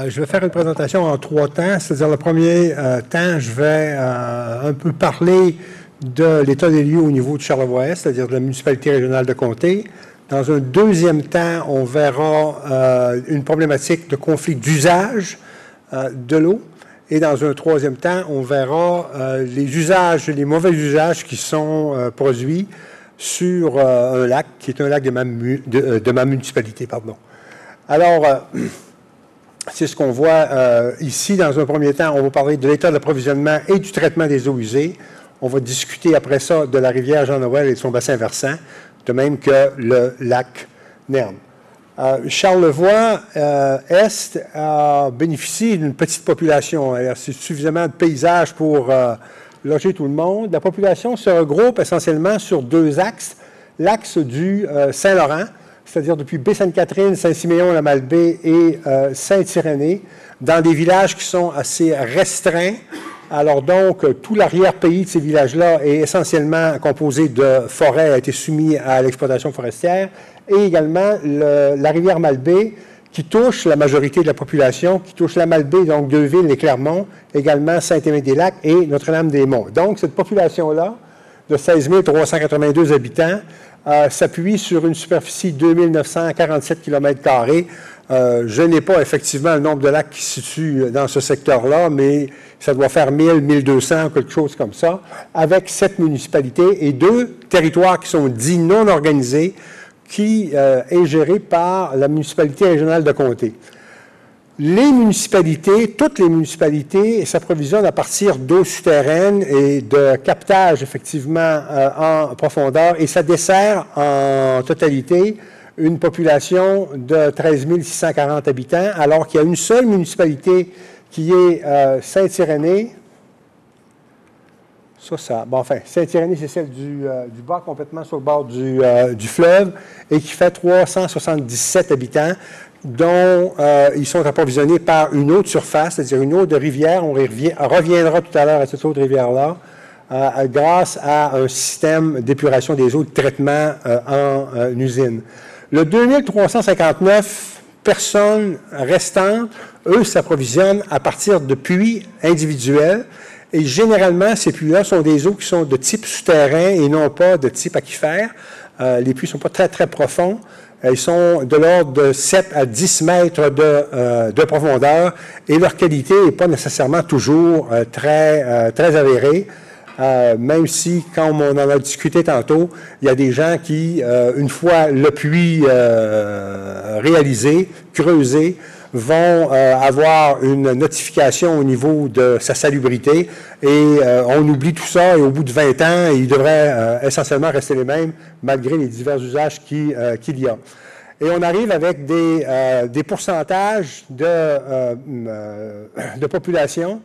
Je vais faire une présentation en 3 temps, c'est-à-dire le premier temps, je vais un peu parler de l'état des lieux au niveau de Charlevoix-Est, c'est-à-dire de la municipalité régionale de Comté. Dans un deuxième temps, on verra une problématique de conflit d'usage de l'eau. Et dans un troisième temps, on verra les usages, les mauvais usages qui sont produits sur un lac, qui est un lac de ma municipalité. Pardon. Alors, c'est ce qu'on voit ici. Dans un premier temps, on va parler de l'état d'approvisionnement et du traitement des eaux usées. On va discuter après ça de la rivière Jean-Noël et de son bassin versant, de même que le lac Nerne. Charlevoix-Est bénéficie d'une petite population. C'est suffisamment de paysages pour loger tout le monde. La population se regroupe essentiellement sur 2 axes. L'axe du Saint-Laurent, c'est-à-dire depuis Baie-Sainte-Catherine, Saint-Siméon, la Malbaie et Saint-Irénée, dans des villages qui sont assez restreints. Alors donc, tout l'arrière-pays de ces villages-là est essentiellement composé de forêts, a été soumis à l'exploitation forestière, et également la rivière Malbaie, qui touche la majorité de la population, qui touche la Malbaie, donc Deauville et Clermont, également Saint-Aimé-des-Lacs et Notre-Dame-des-Monts. Donc, cette population-là, de 16 382 habitants, s'appuie sur une superficie de 2947 km². Je n'ai pas effectivement le nombre de lacs qui se situent dans ce secteur-là, mais ça doit faire 1000, 1200, quelque chose comme ça, avec 7 municipalités et 2 territoires qui sont dits non organisés, qui est géré par la municipalité régionale de Comté. Les municipalités, toutes les municipalités, s'approvisionnent à partir d'eau souterraine et de captage, effectivement, en profondeur, et ça dessert en totalité une population de 13 640 habitants, alors qu'il y a une seule municipalité qui est Saint-Irénée. Saint-Irénée, c'est celle du bas, complètement sur le bord du fleuve, et qui fait 377 habitants, dont ils sont approvisionnés par une eau de surface, c'est-à-dire une eau de rivière. On reviendra tout à l'heure à cette eau de rivière-là, grâce à un système d'épuration des eaux de traitement en usine. Le 2359 personnes restantes, eux, s'approvisionnent à partir de puits individuels. Et généralement, ces puits-là sont des eaux qui sont de type souterrain et non pas de type aquifère. Les puits ne sont pas très, très profonds. Ils sont de l'ordre de 7 à 10 mètres de profondeur et leur qualité n'est pas nécessairement toujours très avérée. Même si, comme on en a discuté tantôt, il y a des gens qui, une fois le puits réalisé, creusé, vont avoir une notification au niveau de sa salubrité et on oublie tout ça et au bout de 20 ans, ils devraient essentiellement rester les mêmes malgré les divers usages qu'il y a. Et on arrive avec des pourcentages de population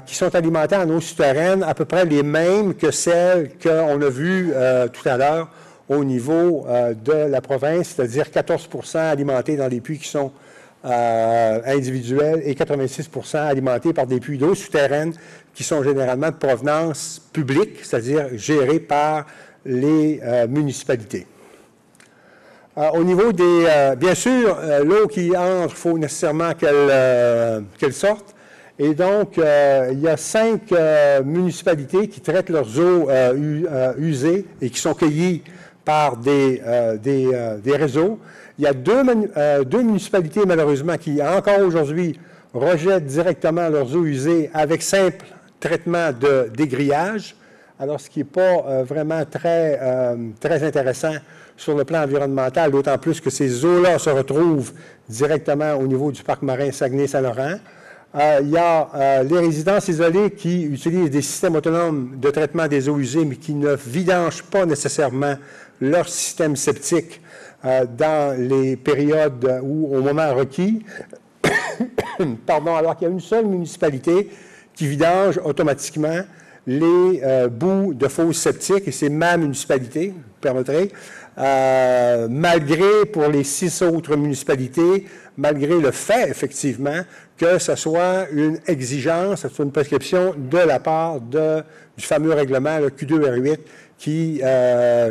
qui sont alimentées en eau souterraine à peu près les mêmes que celles qu'on a vues tout à l'heure au niveau de la province, c'est-à-dire 14 % alimentés dans des puits qui sont individuels et 86 % alimentés par des puits d'eau souterraine qui sont généralement de provenance publique, c'est-à-dire gérés par les municipalités. Au niveau des... bien sûr, l'eau qui entre, il faut nécessairement qu'elle sorte. Et donc, il y a 5 municipalités qui traitent leurs eaux usées et qui sont cueillies par des réseaux. Il y a 2 municipalités, malheureusement, qui, encore aujourd'hui, rejettent directement leurs eaux usées avec simple traitement de dégrillage, alors ce qui n'est pas vraiment très intéressant sur le plan environnemental, d'autant plus que ces eaux-là se retrouvent directement au niveau du parc marin Saguenay-Saint-Laurent. Il y a les résidences isolées qui utilisent des systèmes autonomes de traitement des eaux usées, mais qui ne vidangent pas nécessairement leur système septique dans les périodes ou au moment requis. Pardon, alors qu'il y a une seule municipalité qui vidange automatiquement les bouts de fosses septiques, et c'est ma municipalité, vous permettrez, malgré pour les 6 autres municipalités, malgré le fait, effectivement, que ce soit une exigence, ce soit une prescription de la part du fameux règlement, le Q2R8, qui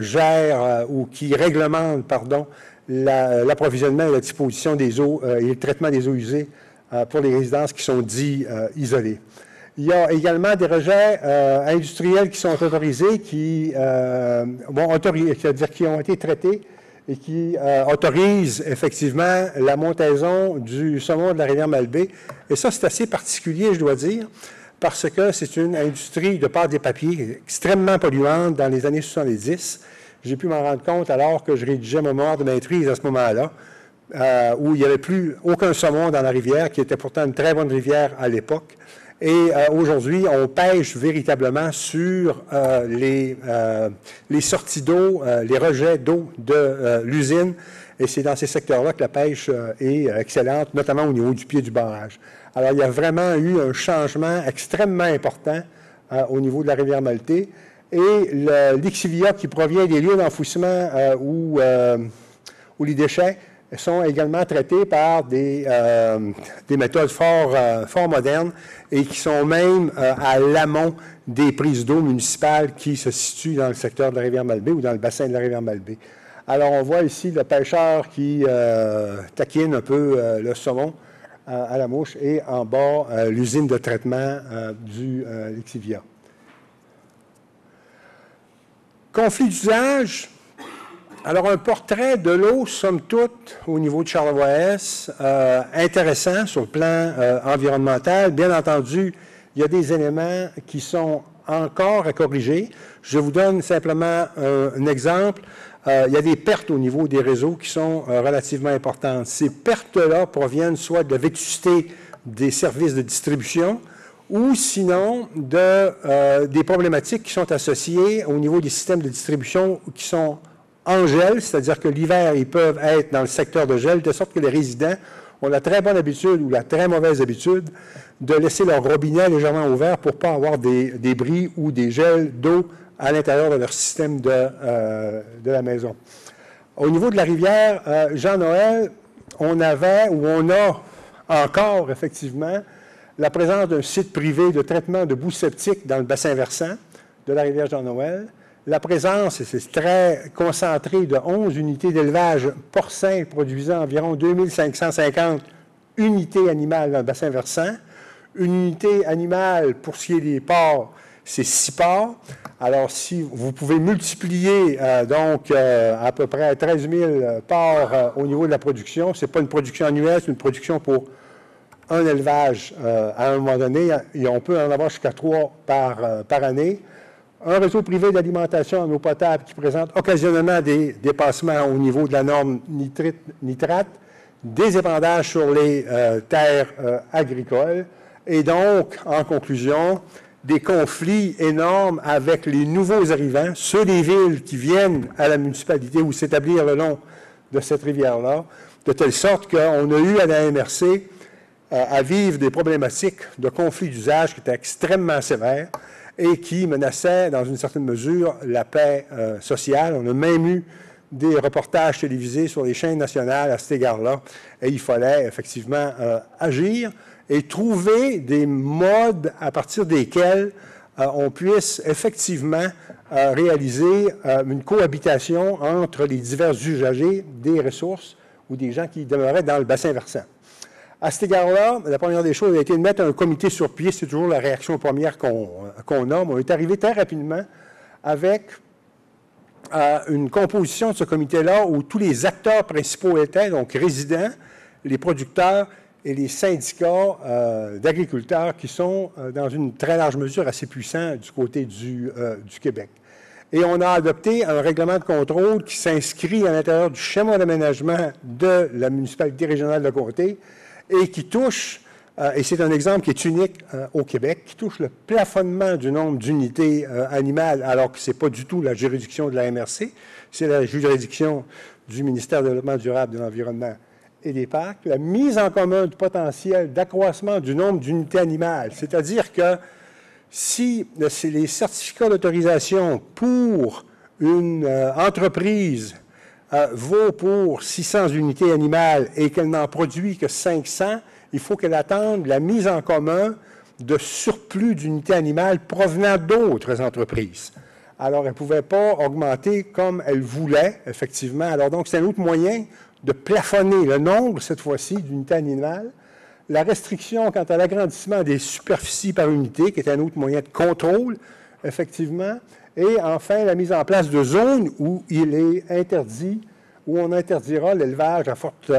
gère ou qui réglemente, pardon, l'approvisionnement et la disposition des eaux et le traitement des eaux usées pour les résidences qui sont dites isolées. Il y a également des rejets industriels qui sont autorisés, c'est-à-dire qui ont été traités et qui autorisent effectivement la montaison du saumon de la rivière Malbaie. Et ça, c'est assez particulier, je dois dire, parce que c'est une industrie de pâte et papier extrêmement polluante dans les années 70. J'ai pu m'en rendre compte alors que je rédigeais mon mémoire de maîtrise à ce moment-là, où il n'y avait plus aucun saumon dans la rivière, qui était pourtant une très bonne rivière à l'époque. Et aujourd'hui, on pêche véritablement sur les sorties d'eau, les rejets d'eau de l'usine. Et c'est dans ces secteurs-là que la pêche est excellente, notamment au niveau du pied du barrage. Alors, il y a vraiment eu un changement extrêmement important au niveau de la rivière Malbaie. Et l'ixivia qui provient des lieux d'enfouissement où les déchets sont également traités par des méthodes fort modernes et qui sont même à l'amont des prises d'eau municipales qui se situent dans le secteur de la rivière Malbaie ou dans le bassin de la rivière Malbaie. Alors, on voit ici le pêcheur qui taquine un peu le saumon à la mouche et en bas, l'usine de traitement du lixivia. Conflit d'usage. Alors, un portrait de l'eau, somme toute, au niveau de Charlevoix-Est, intéressant sur le plan environnemental. Bien entendu, il y a des éléments qui sont encore à corriger. Je vous donne simplement un exemple. Il y a des pertes au niveau des réseaux qui sont relativement importantes. Ces pertes-là proviennent soit de la vétusté des services de distribution ou sinon des problématiques qui sont associées au niveau des systèmes de distribution qui sont en gel, c'est-à-dire que l'hiver, ils peuvent être dans le secteur de gel, de sorte que les résidents ont la très bonne habitude ou la très mauvaise habitude de laisser leur robinet légèrement ouvert pour ne pas avoir des bris ou des gels d'eau à l'intérieur de leur système de la maison. Au niveau de la rivière Jean-Noël, on avait ou on a encore effectivement la présence d'un site privé de traitement de boue septique dans le bassin versant de la rivière Jean-Noël. La présence, et c'est très concentré, de 11 unités d'élevage porcin produisant environ 2550 unités animales dans le bassin versant. Une unité animale, pour ce qui est des porcs, c'est 6 porcs. Alors, si vous pouvez multiplier à peu près 13 000 porcs au niveau de la production, ce n'est pas une production annuelle, c'est une production pour un élevage à un moment donné. Et on peut en avoir jusqu'à 3 par année. Un réseau privé d'alimentation en eau potable qui présente occasionnellement des dépassements au niveau de la norme nitrate, des épandages sur les terres agricoles et donc, en conclusion, des conflits énormes avec les nouveaux arrivants, ceux des villes qui viennent à la municipalité ou s'établir le long de cette rivière-là, de telle sorte qu'on a eu à la MRC à vivre des problématiques de conflits d'usage qui étaient extrêmement sévères et qui menaçaient, dans une certaine mesure, la paix sociale. On a même eu des reportages télévisés sur les chaînes nationales à cet égard-là, et il fallait effectivement agir et trouver des modes à partir desquels on puisse effectivement réaliser une cohabitation entre les divers usagers des ressources ou des gens qui demeuraient dans le bassin versant. À cet égard-là, la première des choses a été de mettre un comité sur pied. C'est toujours la réaction première qu'on a. Mais on est arrivé très rapidement avec une composition de ce comité-là où tous les acteurs principaux étaient, donc résidents, les producteurs et les syndicats d'agriculteurs qui sont, dans une très large mesure, assez puissants du côté du Québec. Et on a adopté un règlement de contrôle qui s'inscrit à l'intérieur du schéma d'aménagement de la municipalité régionale de comté et qui touche, et c'est un exemple qui est unique au Québec, qui touche le plafonnement du nombre d'unités animales, alors que ce n'est pas du tout la juridiction de la MRC, c'est la juridiction du ministère du Développement durable, de l'Environnement et des Parcs, la mise en commun du potentiel d'accroissement du nombre d'unités animales, c'est-à-dire que si les certificats d'autorisation pour une entreprise vaut pour 600 unités animales et qu'elle n'en produit que 500, il faut qu'elle attende la mise en commun de surplus d'unités animales provenant d'autres entreprises. Alors, elle ne pouvait pas augmenter comme elle voulait, effectivement. Alors, donc, c'est un autre moyen de plafonner le nombre, cette fois-ci, d'unités animales la restriction quant à l'agrandissement des superficies par unité, qui est un autre moyen de contrôle, effectivement, et enfin la mise en place de zones où il est interdit, où on interdira l'élevage à forte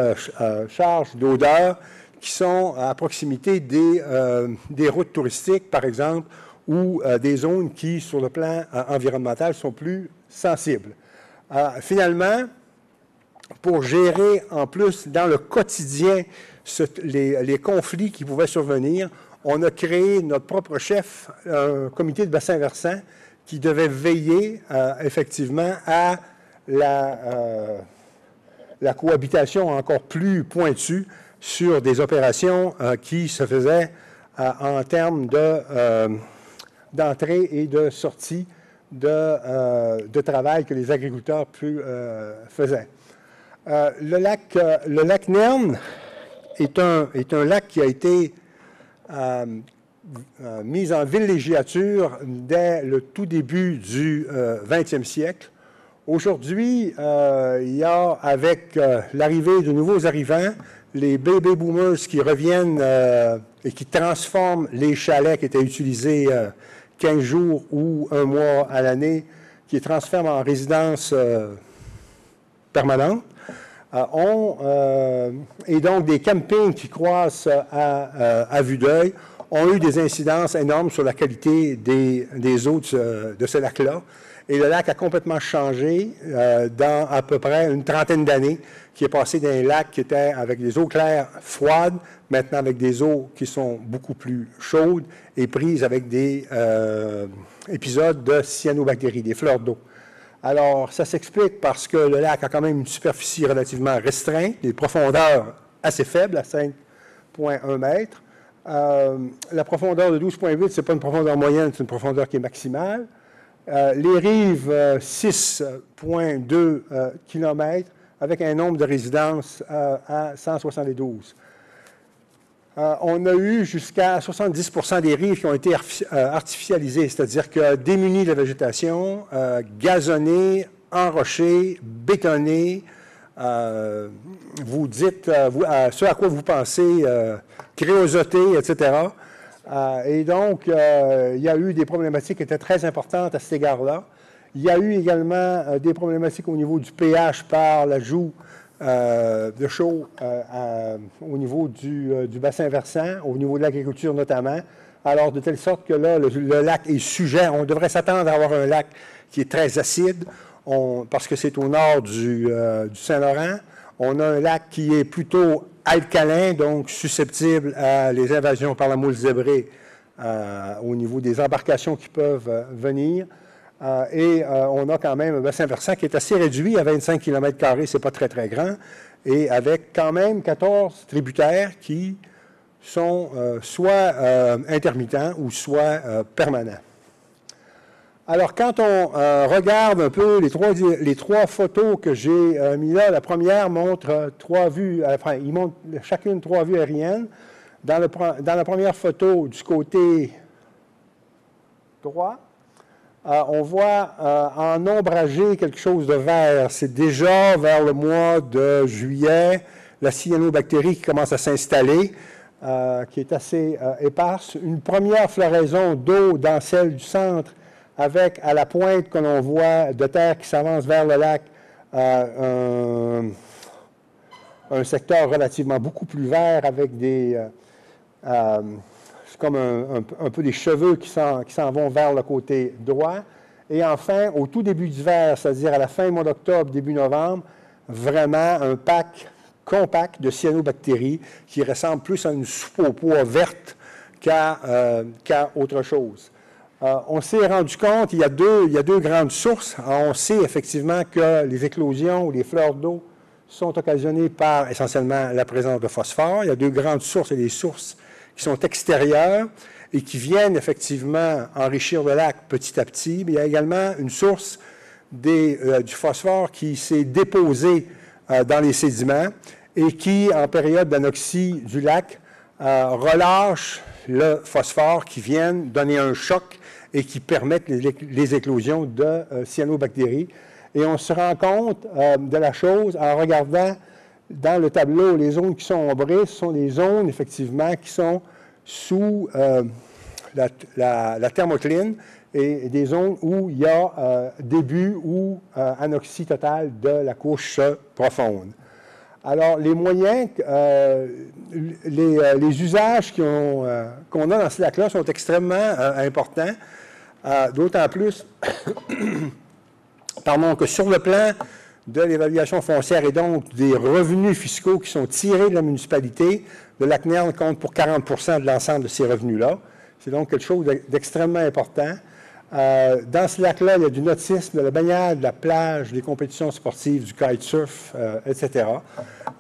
charge d'odeur qui sont à proximité des routes touristiques, par exemple, ou des zones qui, sur le plan environnemental, sont plus sensibles. Finalement, pour gérer en plus dans le quotidien les conflits qui pouvaient survenir, on a créé notre propre chef, un comité de bassin versant qui devait veiller effectivement à la cohabitation encore plus pointue sur des opérations qui se faisaient en termes d'entrée et de sortie de travail que les agriculteurs faisaient. Le lac Nerne est un lac qui a été mis en villégiature dès le tout début du 20e siècle. Aujourd'hui, il y a, avec l'arrivée de nouveaux arrivants, les baby boomers qui reviennent et qui transforment les chalets qui étaient utilisés 15 jours ou un mois à l'année, qui les transforment en résidence permanente. Et donc des campings qui croissent à vue d'œil ont eu des incidences énormes sur la qualité des eaux de ce lac-là. Et le lac a complètement changé dans à peu près une trentaine d'années, qui est passé d'un lac qui était avec des eaux claires froides, maintenant avec des eaux qui sont beaucoup plus chaudes et prises avec des épisodes de cyanobactéries, des fleurs d'eau. Alors, ça s'explique parce que le lac a quand même une superficie relativement restreinte, des profondeurs assez faibles, à 5,1 mètres. La profondeur de 12,8, ce n'est pas une profondeur moyenne, c'est une profondeur qui est maximale. Les rives, 6,2 km, avec un nombre de résidences à 172. On a eu jusqu'à 70% des rives qui ont été artificialisées, c'est-à-dire que démunies de la végétation, gazonnées, enrochées, bétonnées. Vous dites ce à quoi vous pensez, créosoté, etc. Et donc, il y a eu des problématiques qui étaient très importantes à cet égard-là. Il y a eu également des problématiques au niveau du pH par l'ajout de chaux au niveau du bassin versant, au niveau de l'agriculture notamment, alors de telle sorte que là, le lac est sujet. On devrait s'attendre à avoir un lac qui est très acide, parce que c'est au nord du Saint-Laurent. On a un lac qui est plutôt alcalin, donc susceptible à les invasions par la moule zébrée au niveau des embarcations qui peuvent venir. Et on a quand même un bassin versant qui est assez réduit à 25 km², c'est pas très, très grand, et avec quand même 14 tributaires qui sont soit intermittents ou soit permanents. Alors, quand on regarde un peu les trois photos que j'ai mis là, la première montre trois vues, enfin, il montre chacune 3 vues aériennes. Dans la première photo, du côté droit, on voit en ombragé quelque chose de vert. C'est déjà vers le mois de juillet, la cyanobactérie qui commence à s'installer, qui est assez éparse. Une première floraison d'eau dans celle du centre, avec à la pointe que l'on voit de terre qui s'avance vers le lac, un secteur relativement beaucoup plus vert avec des... c'est comme un peu des cheveux qui s'en vont vers le côté droit. Et enfin, au tout début d'hiver, c'est-à-dire à la fin du mois d'octobre, début novembre, vraiment un pack compact de cyanobactéries qui ressemble plus à une soupe au pois verte qu'à autre chose. On s'est rendu compte, il y a deux grandes sources. On sait effectivement que les éclosions ou les fleurs d'eau sont occasionnées par essentiellement la présence de phosphore. Il y a deux grandes sources, et des sources qui sont extérieures et qui viennent effectivement enrichir le lac petit à petit. Mais il y a également une source du phosphore qui s'est déposé dans les sédiments et qui, en période d'anoxie du lac, relâche le phosphore qui viennent donner un choc et qui permettent les éclosions de cyanobactéries. Et on se rend compte de la chose en regardant dans le tableau, les zones qui sont ombrées, ce sont les zones, effectivement, qui sont sous la thermocline et des zones où il y a début ou anoxie totale de la couche profonde. Alors, les moyens, les usages qu'on a dans ce lac-là sont extrêmement importants, d'autant plus pardon, que sur le plan de l'évaluation foncière et donc des revenus fiscaux qui sont tirés de la municipalité, le lac Nerne compte pour 40 de l'ensemble de ces revenus-là. C'est donc quelque chose d'extrêmement important. Dans ce lac-là, il y a du nautisme, de la baignade, de la plage, des compétitions sportives, du kitesurf, etc.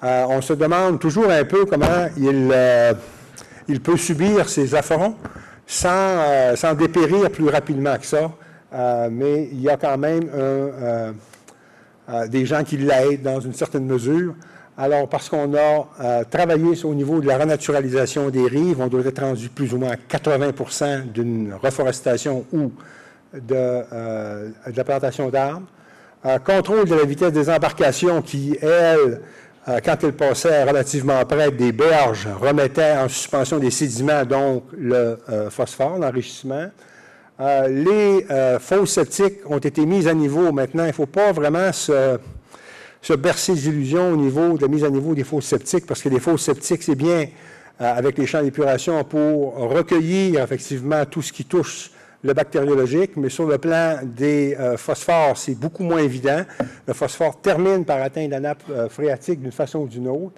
On se demande toujours un peu comment il peut subir ces affronts sans dépérir plus rapidement que ça. Mais il y a quand même des gens qui l'aident dans une certaine mesure. Alors, parce qu'on a travaillé au niveau de la renaturalisation des rives, on doit être rendu plus ou moins à 80 d'une reforestation ou de la plantation d'arbres. Contrôle de la vitesse des embarcations qui, elles, quand elles passaient relativement près des berges, remettaient en suspension des sédiments, donc le phosphore, l'enrichissement. Les fosses septiques ont été mises à niveau. Maintenant, il ne faut pas vraiment se bercer d'illusions au niveau de la mise à niveau des fosses septiques, parce que les fosses septiques, c'est bien avec les champs d'épuration pour recueillir effectivement tout ce qui touche le bactériologique, mais sur le plan des phosphores, c'est beaucoup moins évident. Le phosphore termine par atteindre la nappe phréatique d'une façon ou d'une autre.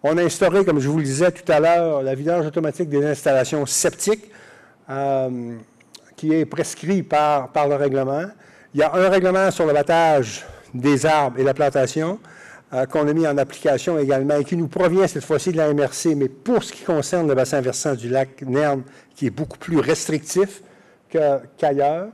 On a instauré, comme je vous le disais tout à l'heure, la vidange automatique des installations septiques, qui est prescrit par le règlement. Il y a un règlement sur l'abattage des arbres et la plantation qu'on a mis en application également et qui nous provient cette fois-ci de la MRC, mais pour ce qui concerne le bassin versant du lac Nerne, qui est beaucoup plus restrictif qu'ailleurs.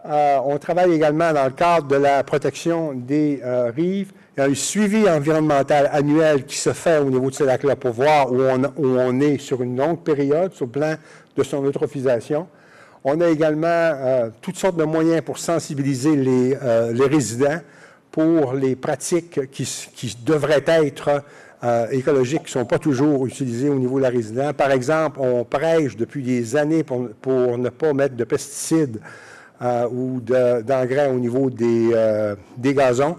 On travaille également dans le cadre de la protection des rives. Il y a un suivi environnemental annuel qui se fait au niveau de ce lac-là pour voir où on est sur une longue période, sur le plan de son eutrophisation. On a également toutes sortes de moyens pour sensibiliser les résidents pour les pratiques qui devraient être écologiques, qui ne sont pas toujours utilisées au niveau de la résidence. Par exemple, on prêche depuis des années pour ne pas mettre de pesticides ou d'engrais au niveau des gazons.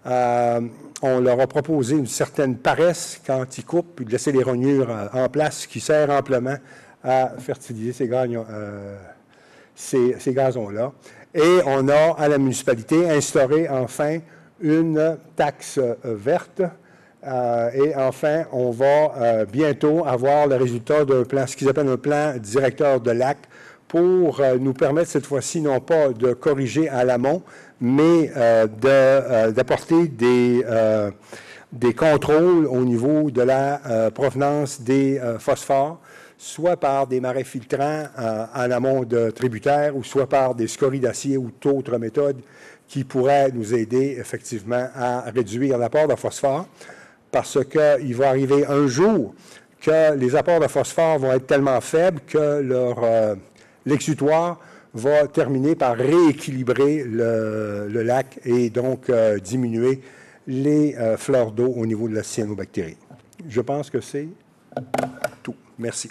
On leur a proposé une certaine paresse quand ils coupent, puis de laisser les rognures en place, qui sert amplement à fertiliser ces gazons-là. Et on a, à la municipalité, instauré enfin une taxe verte. Et enfin, on va bientôt avoir le résultat d'un plan, ce qu'ils appellent un plan directeur de lac, pour nous permettre cette fois-ci non pas de corriger à l'amont, mais d'apporter des contrôles au niveau de la provenance des phosphores, soit par des marais filtrants en amont de tributaires, ou soit par des scories d'acier ou d'autres méthodes qui pourraient nous aider effectivement à réduire l'apport de phosphore, parce qu'il va arriver un jour que les apports de phosphore vont être tellement faibles que l'exutoire va terminer par rééquilibrer le lac et donc diminuer les fleurs d'eau au niveau de la cyanobactérie. Je pense que c'est tout. Merci.